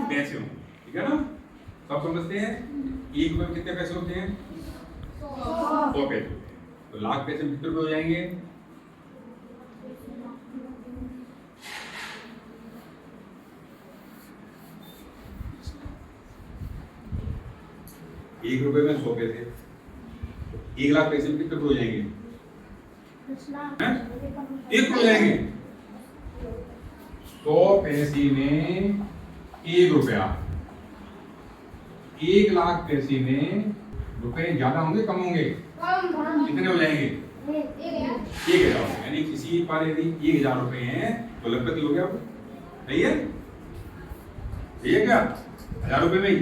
पैसे होंगे, ठीक है ना? सब समझते हैं? 1 रुपए में कितने पैसे होते हैं? 100 पैसे। तो लाख पैसे में कितने रुपए हो जाएंगे? 1 रुपए में 100 पैसे, 1 लाख पैसे में कितने हो जाएंगे? 1 हो जाएंगे। 100 पैसे में 1 रुपया, 1 लाख पैसे में रुपए ज्यादा होंगे कम होंगे? कितने हो जाएंगे? 1,000। यानी किसी पर यदि 1,000 रुपए हैं तो लखपति हो गया। सही है? सही है क्या? 1,000 रुपए में ही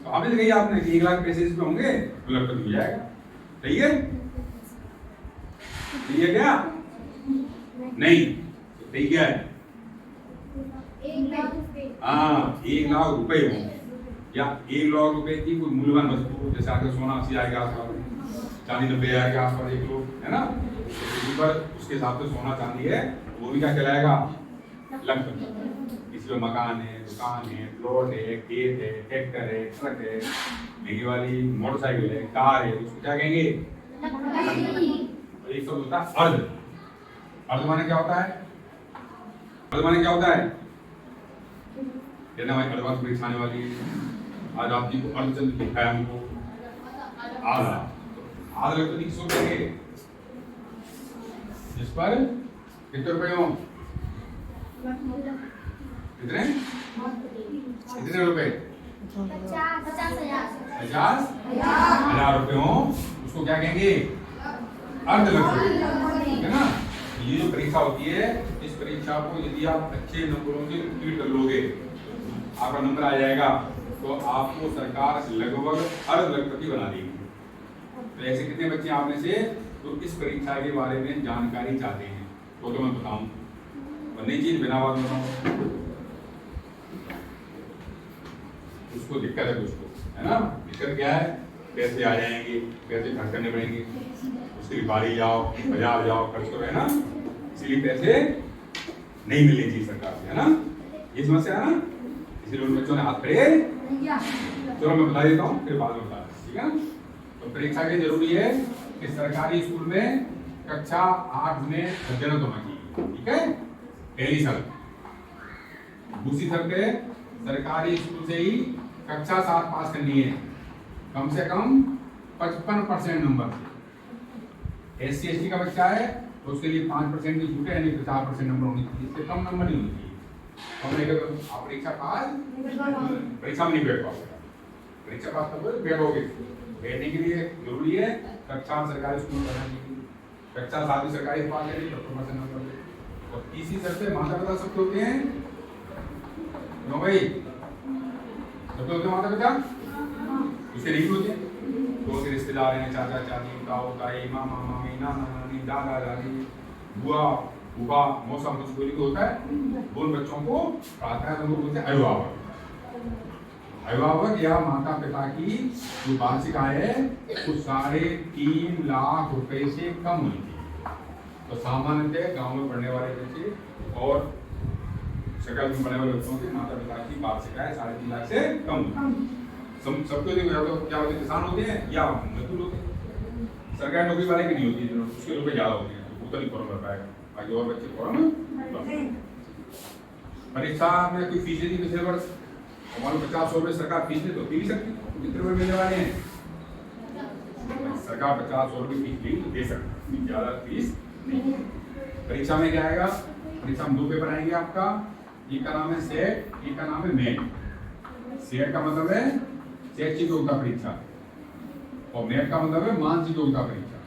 तो गई आपने कि 1 लाख पैसे इसमें होंगे तो लखपति हो जाएगा। सही है? सही है क्या? नहीं तो सही क्या है? 1 लाख रुपए। हाँ, 1 लाख रुपए होंगे या 1 लाख रुपए की कोई मूल्यवान वस्तु, जैसे आगे सोना 80 हजार के आसपास, चांदी 90 हजार के आसपास 1 लोग, है ना? पर उसके हिसाब से सोना चांदी है वो भी क्या कहलाएगा? लखपति। किसी में मकान है, दुकान है, प्लॉट है, खेत है, ट्रैक्टर है, ट्रक है, महंगी वाली मोटरसाइकिल है, कार है, उसको क्या कहेंगे? एक शब्द होता है अर्ध। अर्ध माने क्या होता है? अर्ध माने क्या होता है? कहना भाई अर्धवास परीक्षा आने वाली है, आज आप जी को अर्धचंद्र दिखाया हमको आधा। आधा लखपति किसको कहेंगे? जिस पर कितने रुपए हो? कितने? कितने रुपए? 50,000 रुपए हो, उसको क्या कहेंगे? अर्ध लखपति, है ना? ये जो परीक्षा होती है, इस परीक्षा को यदि आप अच्छे नंबरों से उत्तीर्ण कर लोगे, आपका नंबर आ जाएगा तो आपको सरकार लगभग अर्ध लखपति बना देगी। तो ऐसे कितने बच्चे आप में से तो इस परीक्षा के बारे में जानकारी चाहते हैं तो मैं बताऊं, और नहीं चीज बिना बात बताऊं उसको दिक्कत है कुछ को, है ना? दिक्कत क्या है? पैसे आ जाएंगे, पैसे खर्च करने पड़ेंगे, उसके लिए बाहर जाओ, बाजार जाओ, खर्च करो, है ना? इसलिए पैसे नहीं मिलने चाहिए सरकार से, है ना? ये समस्या है ना? इसलिए उन बच्चों ने हाथ खड़े, चलो मैं बता देता हूँ फिर बाद में बता, ठीक है? तो परीक्षा के जरूरी है कि सरकारी स्कूल में कक्षा 8 में अध्ययन होना चाहिए, ठीक है? पहली शर्त। दूसरी शर्त है सरकारी स्कूल से ही कक्षा 7 पास करनी है, कम से कम 55% नंबर से। SC ST का बच्चा है तो उसके लिए 5% की छूट है, यानी 50% नंबर होनी चाहिए, इससे कम नंबर नहीं होनी चाहिए। आप परीक्षा पास, परीक्षा में नहीं बैठ पाओगे, परीक्षा पास करोगे बैठोगे। बैठने के लिए जरूरी है कक्षा सरकारी स्कूल में पढ़ना चाहिए, कक्षा 7 सरकारी पास करेंगे तो प्रमोशन नंबर दे। और तीसरी शर्त पे माता पिता सबके होते हैं, क्यों भाई? सबके होते हैं माता पिता? इससे नहीं होते तो के रिश्तेदार हैं, चाचा चाची, ताऊ ताई, मामा मामी, नाना नानी, दादा दादी, बुआ फूफा, मौसा मौसी को होता है। उन बच्चों को प्रार्थना हम लोग बोलते हैं अभिभावक। अभिभावक या माता पिता की जो वार्षिक आय है वो 3.5 लाख रुपए से कम होनी चाहिए। तो सामान्यतः गांव में पढ़ने वाले बच्चे और शहर में पढ़ने वाले बच्चों के माता पिता की वार्षिक आय 3.5 लाख से कम। सबके लिए क्या होते हैं? किसान होते हैं या मजदूर होते हैं। सरकारी नौकरी वाले की नहीं होती है, उसके रुपए ज्यादा होते हैं, वो तो नहीं फॉर्म भर पाएगा। बाकी और बच्चे फॉर्म परीक्षा में कोई फीस नहीं पिछले वर्ष हमारे 50 रुपए सरकार फीस दे तो दे भी सकती है। कितने रुपए मिलने वाले हैं? सरकार 50 रुपए फीस दे सकती है, ज्यादा फीस नहीं। परीक्षा में क्या आएगा? परीक्षा में 2 पेपर आएंगे आपका, एक का नाम है सेट, एक का नाम है मेट। सेट का मतलब है शैक्षिक योग्यता परीक्षा और मेट का मतलब है मानसिक योग्यता परीक्षा।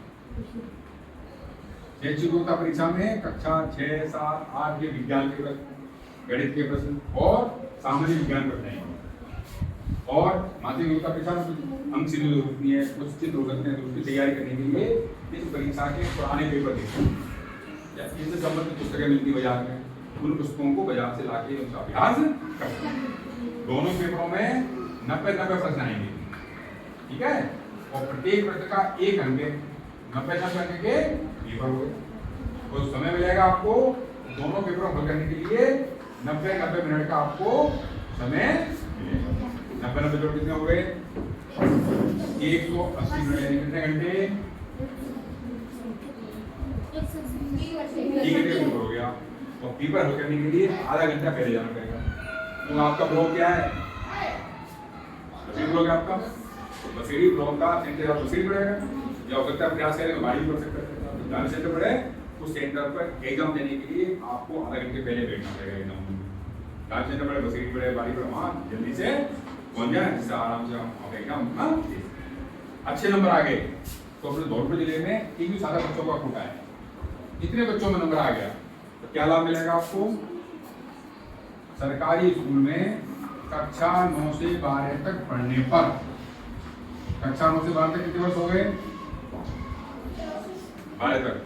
शैक्षिक योग्यता परीक्षा में कक्षा 6, 7, 8 के विज्ञान के प्रश्न, गणित के प्रश्न और सामान्य विज्ञान प्रश्न आएंगे। और मानसिक योग्यता परीक्षा में अंक सीधी हो सकती है, कुछ चित्र हो सकते हैं, तो उसकी तैयारी करने के लिए इस परीक्षा के पुराने पेपर देखते हैं या इससे संबंधित पुस्तकें मिलती बाजार में, उन पुस्तकों को बाजार से लाके उनका अभ्यास करते हैं। दोनों पेपरों में 90 प्रश्न आएंगे, ठीक है? और प्रत्येक प्रश्न का 1 घंटे 90 घंटे के पेपर हो गए। तो समय मिलेगा आपको दोनों पेपरों को हल करने के लिए 90 मिनट का आपको समय मिलेगा। 90 जोड़ कितने हो गए? 180 मिनट यानी कितने घंटे? 1 घंटे पेपर हो गया। और पेपर हल करने के लिए आधा घंटा पहले जाना पड़ेगा। तो आपका ब्लॉक क्या है? बसेरी ब्लॉक है आपका। बसेरी ब्लॉक का सेंटर आप बसेरी पड़ेगा, या हो सकता है प्रयास करें तो बाड़ी पड़ सकता है। जहाँ सेंटर पड़े उस सेंटर पर एग्जाम देने के लिए आपको आधा घंटे पहले बैठना पड़ेगा एग्जाम। जहाँ सेंटर पड़े, बसेरी पड़े, बाड़ी पड़े, वहाँ जल्दी से पहुंच जाए, जिससे आराम से आप एग्जाम अच्छे नंबर आ गए। तो अपने धौलपुर जिले में 21,000 बच्चों का कोटा है। इतने बच्चों में नंबर आ गया तो क्या लाभ मिलेगा आपको? सरकारी स्कूल में कक्षा 9 से 12 तक पढ़ने पर, कक्षा 9 से 12 तक कितने वर्ष हो गए? 12 तक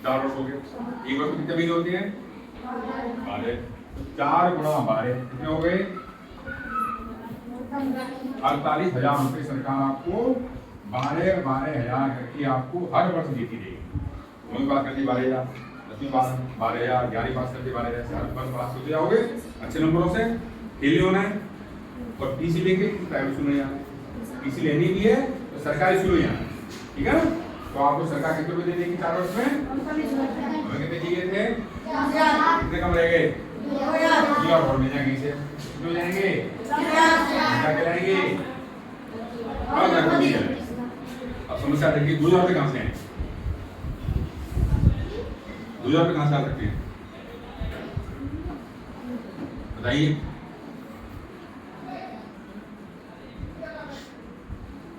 4 वर्ष हो गए। एक वर्ष कितने महीने होते हैं? 12। 4 गुणा 12 कितने हो गए? 48,000 रुपये सरकार आपको 12,000 करके आपको हर वर्ष देती रहेगी। 9वीं पास करके 12,000, 10वीं पास 12,000, 11वीं पास करके 12,000 से हर वर्ष पास होते जाओगे अच्छे नंबरों से। फेल होना है और पीसी लेके प्राइवेट स्कूल में जाना है। पीसी लेनी भी है तो सरकारी स्कूल में जाना है, ठीक है ना? तो आपको सरकार कितने रुपए दे देगी 4 वर्ष में? हमें कितने चाहिए थे? कितने कम रह गए? और मिल जाएंगे इसे कितने जाएंगे? क्या जाएंगे? अब समस्या देखिए, 2,000 रुपये कहाँ से आए? 2,000 रुपये कहाँ से आ सकते हैं बताइए?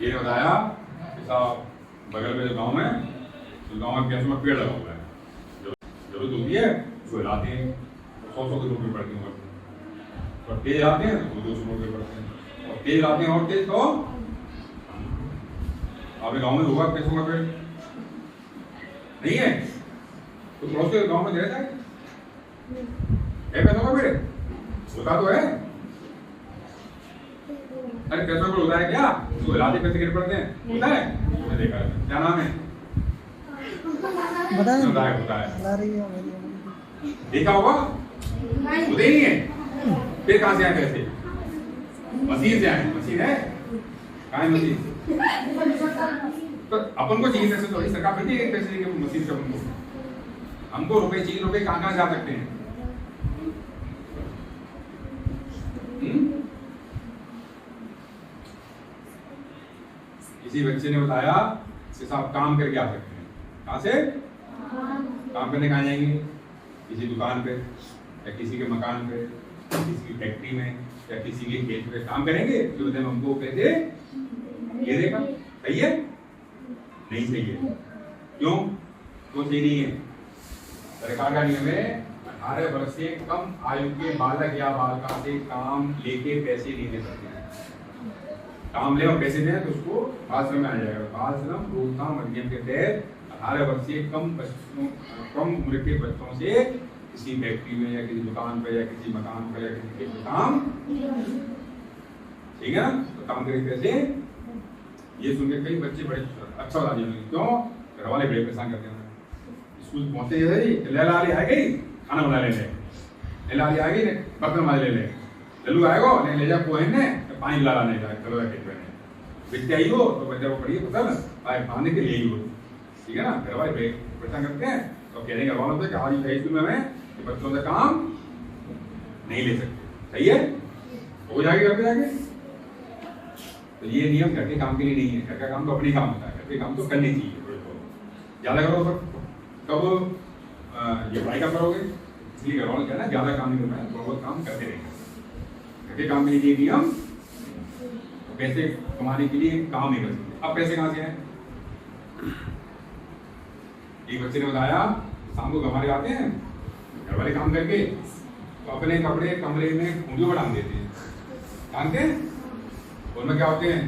ये बताया साहब, बगल में जो गांव है, तो गांव में कैसे में पेड़ लगा हुआ है, जरूरत होती है उसको हिलाते हैं, 100 के रुपये पड़ते हैं, और तेज आते हैं तो 200 रुपये पड़ते हैं, और तेज आते हैं और तेज तो आपके गांव में होगा पैसों का पेड़ नहीं है तो पड़ोस के गांव में रहता है पैसों का पेड़ होता तो है। अरे पैसों का होता है क्या? तो हिलाते पैसे गिर पड़ते हैं, होता है? मैंने देखा है। क्या नाम है? होता है देखा होगा, होते ही नहीं है। फिर कहाँ से आए पैसे? मशीन से आए। मशीन है कहाँ है मशीन? तो अपन को चाहिए पैसे, तो सरकार देती है पैसे लेके मशीन से। हमको रुपए चाहिए, रुपए कहाँ जा सकते हैं? किसी बच्चे ने बताया कि साहब काम करके आ सकते हैं। कहाँ से काम करने कहाँ जाएंगे? किसी दुकान पे, या किसी के मकान पे, किसी की फैक्ट्री में, या किसी के खेत पे काम करेंगे। जो हमको पैसे ये देगा। सही है? नहीं सही है। क्यों? तो सही नहीं है। सरकार का नियम है 18 वर्ष से कम आयु के बालक या बालिका से काम लेके पैसे नहीं दे सकते। काम ले और पैसे दें तो उसको बाल श्रम में आ जाएगा। बाल श्रम रोकथाम अधिनियम के तहत 18 वर्ष से कम उम्र के बच्चों से किसी फैक्ट्री में, या किसी दुकान पे, या किसी मकान पे, या किसी के काम, ठीक है ना? तो काम करके पैसे, ये सुन के कई बच्चे बड़े अच्छा बता दिए। क्यों? घर वाले बड़े परेशान करते हैं। स्कूल पहुंचते ही लैला आ गई, खाना बना ले, लैला आ गई, बर्तन मार ले, लल्लू आएगा नहीं ले जा पोहे ने पानी ला नहीं जाए, चलो खेत में बिकते आई हो तो बच्चा को पढ़िए पता आए खाने के लिए ही हो, ठीक है ना? घर वाले परेशान करते हैं तो कहने घर वालों से कि आज स्कूल में हमें बच्चों से काम नहीं ले सकते। सही है? हो जाएगी घर पे जाके। तो ये नियम घर के काम के लिए नहीं है। घर का काम तो अपने काम होता है, घर के काम तो करने चाहिए। ज्यादा करो तो कब ये पढ़ाई का करोगे, इसलिए घर वालों कहना ज्यादा काम नहीं करना है, थोड़ा बहुत काम करते रहेंगे। घर के काम के लिए नियम, पैसे कमाने के लिए काम नहीं कर सकते। अब पैसे कहाँ से आए? एक बच्चे ने बताया शाम को हमारे आते हैं घर वाले काम करके, तो अपने कपड़े कमरे में खूंटियों पर टांग देते हैं। टांगते हैं उनमें क्या होते हैं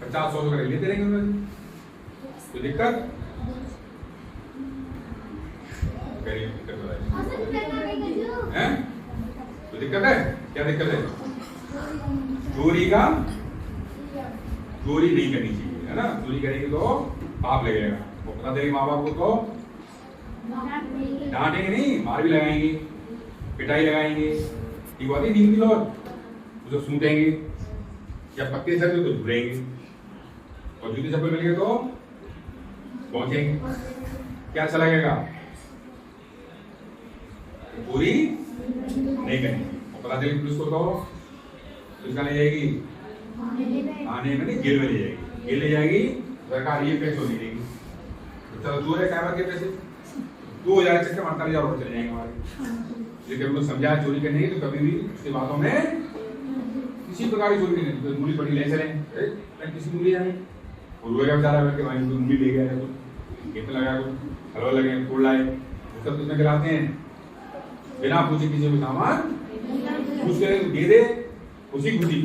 50-100 का लेते रहेंगे उनमें। तो दिक्कत है, तो दिक्कत है। क्या दिक्कत है? चोरी नहीं करनी चाहिए, है ना? चोरी करेंगे तो पाप लगेगा। वो बता देंगे माँ बाप को तो डांटेंगे नहीं, मार भी लगाएंगे, पिटाई लगाएंगे, ठीक बात है। नींद की लौट उसे सूंटेंगे या पक्के सर तो झुरेंगे और जूते चप्पल मिल गए तो पहुंचेंगे। क्या अच्छा लगेगा? पूरी नहीं करनी। और पता चले पुलिस को कहो, पुलिस का ले जाएगी आने में नहीं, जेल में ले जाएगी। जेल ले जाएगी, सरकार ये पैसे नहीं देगी। चलो चोर है कैमरा के पैसे 2000 चक्कर 48,000 रुपये चले जाएंगे हमारे। लेकिन उनको समझाया चोरी करनी है तो कभी भी उसकी बातों में किसी प्रकार की चोरी नहीं। तो मूली पड़ी ले चले, किसी मूली जाए और रोएगा बेचारा बैठ के, भाई मूली ले गया है, खेत लगा कुछ हलवा लगे फूल लाए, वो सब उसमें गिराते हैं बिना पूछे किसी को सामान पूछ के दे दे, खुशी खुशी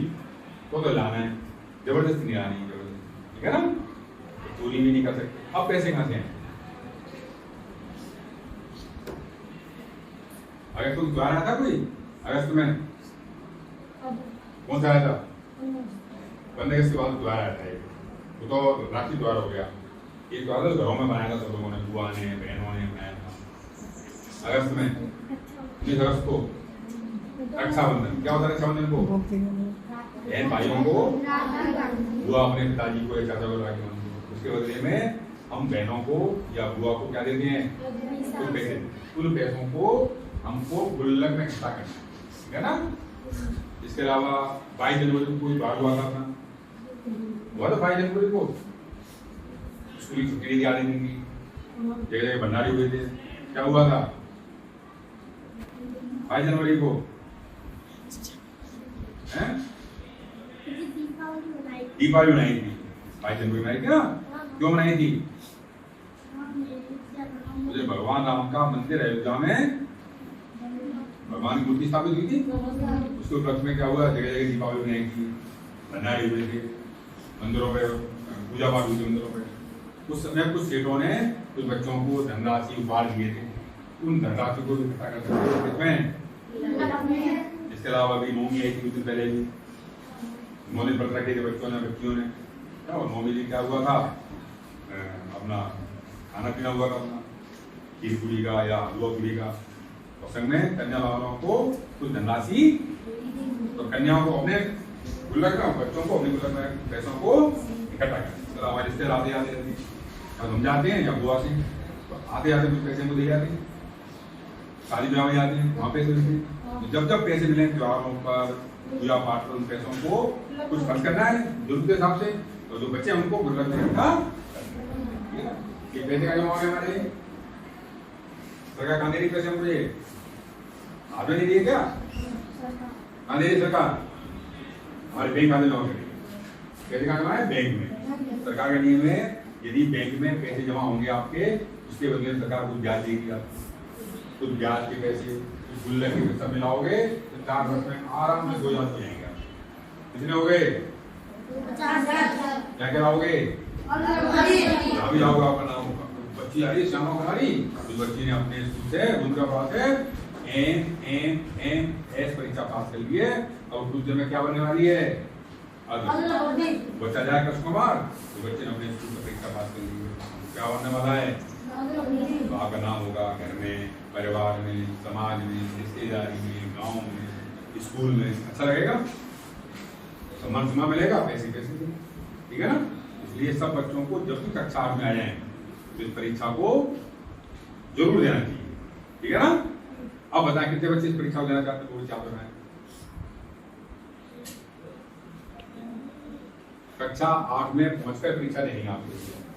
तो लाना है, जबरदस्ती नहीं लानी है, जबरदस्ती, ठीक है ना। चोरी भी नहीं कर सकते। अब पैसे कहाँ से हैं? अगर तुम द्वार आया था कोई अगस्त में, कौन सा आया था? 15 अगस्त के बाद द्वार आया था। वो तो राष्ट्रीय द्वार हो गया। एक द्वार तो घरों में बनाया था सब लोगों ने, बुआ ने बहनों ने बनाया था। अगस्त में 19 अगस्त को रक्षाबंधन। क्या होता है रक्षाबंधन को? बहन भाइयों को बुआ अपने पिताजी को या चाचा को राखी बांधती है। उसके बदले में हम बहनों को या बुआ को क्या देते हैं? कुछ पैसे। उन पैसों को हमको गुल्लक में इकट्ठा करना है, ठीक है ना। इसके अलावा 22 जनवरी को कोई बार हुआ था अपना, हुआ था 22 जनवरी को स्कूल की छुट्टी दी आने की, जगह जगह भंडारे हुए थे। क्या हुआ था 22 जनवरी को? दीपावली मनाई थी। 22 जनवरी मनाई थी ना? क्यों मनाई थी? मुझे भगवान राम का मंदिर अयोध्या में भगवान की मूर्ति स्थापित हुई थी। उसके उपलक्ष्य में क्या हुआ? जगह जगह दीपावली मनाई थी, भंडारे हुए थे, मंदिरों पे पूजा पाठ हुई थी मंदिरों पे। उस समय कुछ सेठों ने कुछ बच्चों को धनराशि उपहार दिए थे, उन धनराशि को भी इकट्ठा कर सकते हैं। इसके अलावा भी नौमी आई थी कुछ दिन पहले भी, नौमी व्रत रखे थे बच्चों ने बच्चियों ने। और नौमी दिन क्या हुआ था? अपना खाना पीना हुआ था, अपना खीर पूरी का या हलवा पूरी का। और संग में कन्या वालों को कुछ धनराशि, तो कन्याओं को अपने गुल्लक में, बच्चों को अपने गुल्लक में पैसों को इकट्ठा करें। तो हमारे रिश्तेदार आते आते हम जाते हैं या बुआ से तो आते आते कुछ पैसे को दे जाते हैं, शादी ब्याह में जाते हैं वहाँ पैसे देते हैं। जब जब पैसे मिले त्योहारों पर, पूजा पाठ पर, उन पैसों को कुछ खर्च करना है जरूरत के हिसाब से। तो जो बच्चे उनको गुल्लक में इकट्ठा, ये पैसे का जमा हो गया हमारे। सरकार कहाँ दे रही पैसे हमको? ये आपने नहीं दिए क्या? कहाँ दे रही सरकार? हमारे बैंक खाते जमा करेगी। पैसे कहाँ जमा है? बैंक में। सरकार का नियम है यदि बैंक में पैसे जमा होंगे आपके, उसके बदले में सरकार कुछ ब्याज देगी आपको। कुछ ब्याज के पैसे, कुछ गुल्लक के पैसे मिलाओगे तो 4 वर्ष में आराम से 2,000 हो जाएंगे। कितने हो गए? 50,000। क्या कराओगे? अभी जाओगे, आपका नाम होगा। बच्ची आ रही श्यामा कुमारी, उस बच्ची ने अपने स्कूल से दूसरा पास है एम परीक्षा पास कर ली है। और कुछ दिन में क्या बनने वाली है? बच्चा जाए कृष्ण कुमार, तो बच्चे ने अपने स्कूल से परीक्षा पास कर ली है। क्या बनने वाला है? तो आपका नाम होगा घर में, परिवार में, समाज में, रिश्तेदारी में, गांव में, स्कूल में। अच्छा लगेगा, सम्मान सम्मान मिलेगा, पैसे पैसे, ठीक है ना। इसलिए सब बच्चों को जब भी कक्षा 8 में आ जाए तो इस परीक्षा को जरूर देना चाहिए, ठीक है ना। अब बताएं कितने बच्चे इस परीक्षा को देना चाहते हैं? वो विचार बनाएं। कक्षा 8 में पहुंचकर परीक्षा देनी है आपको।